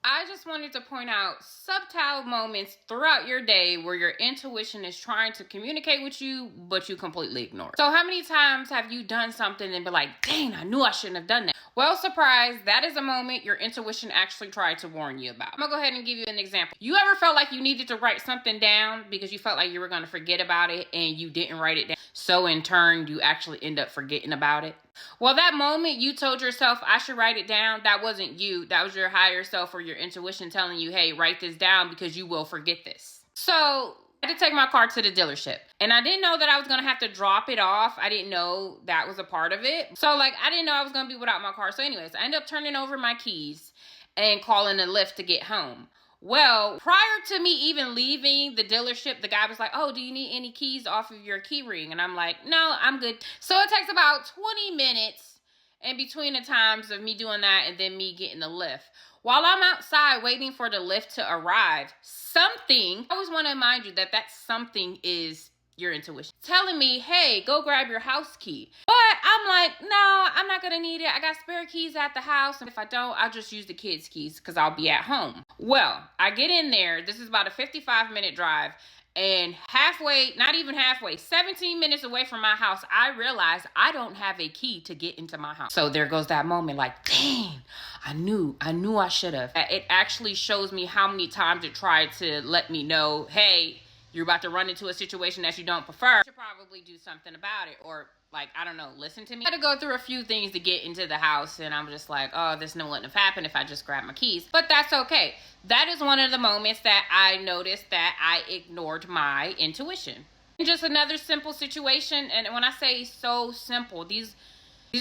I just wanted to point out subtle moments throughout your day where your intuition is trying to communicate with you, but you completely ignore it. So how many times have you done something and been like, dang, I knew I shouldn't have done that? Well, surprise, that is a moment your intuition actually tried to warn you about. I'm gonna go ahead and give you an example. You ever felt like you needed to write something down because you felt like you were gonna forget about it and you didn't write it down? So in turn, you actually end up forgetting about it. Well, that moment you told yourself, I should write it down, that wasn't you. That was your higher self or your intuition telling you, hey, write this down because you will forget this. So I had to take my car to the dealership. And I didn't know that I was going to have to drop it off. I didn't know that was a part of it. So, I didn't know I was going to be without my car. So anyways, I ended up turning over my keys and calling a Lyft to get home. Well, prior to me even leaving the dealership, the guy was like, oh, do you need any keys off of your key ring? And I'm like, no, I'm good. So it takes about 20 minutes in between the times of me doing that and then me getting the Lyft. While I'm outside waiting for the Lyft to arrive, I always want to remind you that something is your intuition telling me, hey, go grab your house key. But I'm like, no, I'm not gonna need it. I got spare keys at the house, and if I don't, I'll just use the kids' keys because I'll be at home. Well, I get in there. This is about a 55-minute drive, and halfway, not even halfway, 17 minutes away from my house, I realize I don't have a key to get into my house. So there goes that moment like, dang, I knew I should have. It actually shows me how many times it tried to let me know, hey, you're about to run into a situation that you don't prefer. You should probably do something about it, or I don't know, listen to me. I had to go through a few things to get into the house, and I'm just like, oh, this wouldn't have happened if I just grabbed my keys. But that's okay. That is one of the moments that I noticed that I ignored my intuition. Just another simple situation, and when I say so simple, these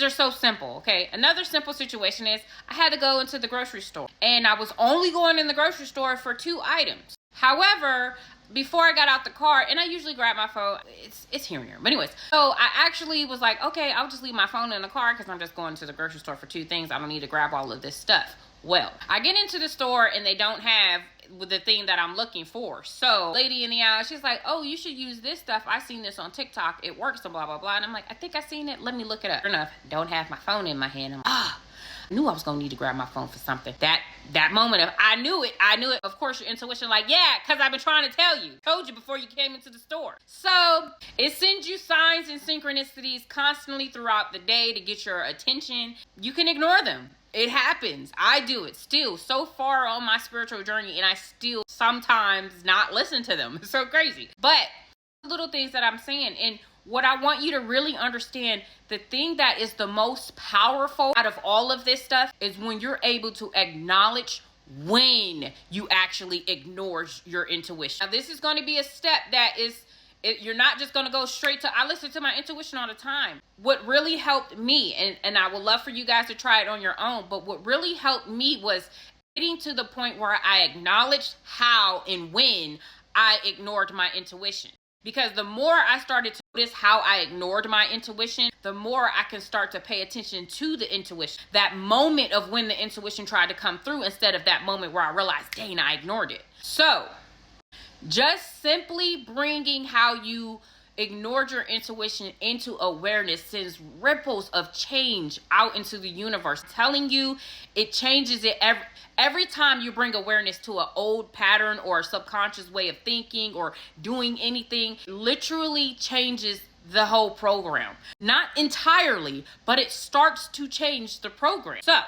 are so simple, okay? Another simple situation is I had to go into the grocery store, and I was only going in the grocery store for 2 items. However, before I got out the car, and I usually grab my phone, it's here and here. But anyways, so I actually was like, okay, I'll just leave my phone in the car because I'm just going to the grocery store for 2 things. I don't need to grab all of this stuff. Well, I get into the store and they don't have the thing that I'm looking for. So lady in the aisle, she's like, oh, you should use this stuff. I seen this on TikTok. It works and blah, blah, blah. And I'm like, I think I seen it. Let me look it up. Sure enough, don't have my phone in my hand. I'm like, I knew I was gonna need to grab my phone for something. That moment of I knew it. Of course, your intuition like, yeah, because I've been trying to tell you. Told you before you came into the store. So it sends you signs and synchronicities constantly throughout the day to get your attention. You can ignore them. It happens. I do it still so far on my spiritual journey, and I still sometimes not listen to them. It's so crazy. But little things that I'm saying, and what I want you to really understand, the thing that is the most powerful out of all of this stuff is when you're able to acknowledge when you actually ignore your intuition. Now, this is going to be a step that you're not just going to go straight to, I listen to my intuition all the time. What really helped me, and I would love for you guys to try it on your own, but what really helped me was getting to the point where I acknowledged how and when I ignored my intuition. Because the more I started to notice how I ignored my intuition, the more I can start to pay attention to the intuition. That moment of when the intuition tried to come through instead of that moment where I realized, dang, I ignored it. So just simply bringing how you ignored your intuition into awareness sends ripples of change out into the universe, telling you it changes it every time you bring awareness to an old pattern or a subconscious way of thinking or doing anything. Literally changes the whole program. Not entirely, but it starts to change the program. So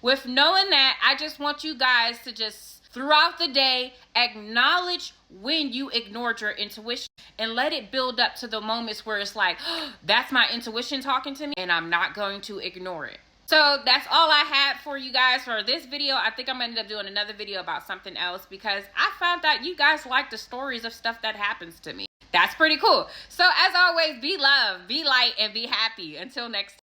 with knowing that, I just want you guys to just throughout the day acknowledge when you ignored your intuition and let it build up to the moments where it's like, oh, that's my intuition talking to me, and I'm not going to ignore it. So that's all I had for you guys for this video. I think I'm going to end up doing another video about something else because I found out you guys like the stories of stuff that happens to me. That's pretty cool. So as always, be love, be light, and be happy. Until next time.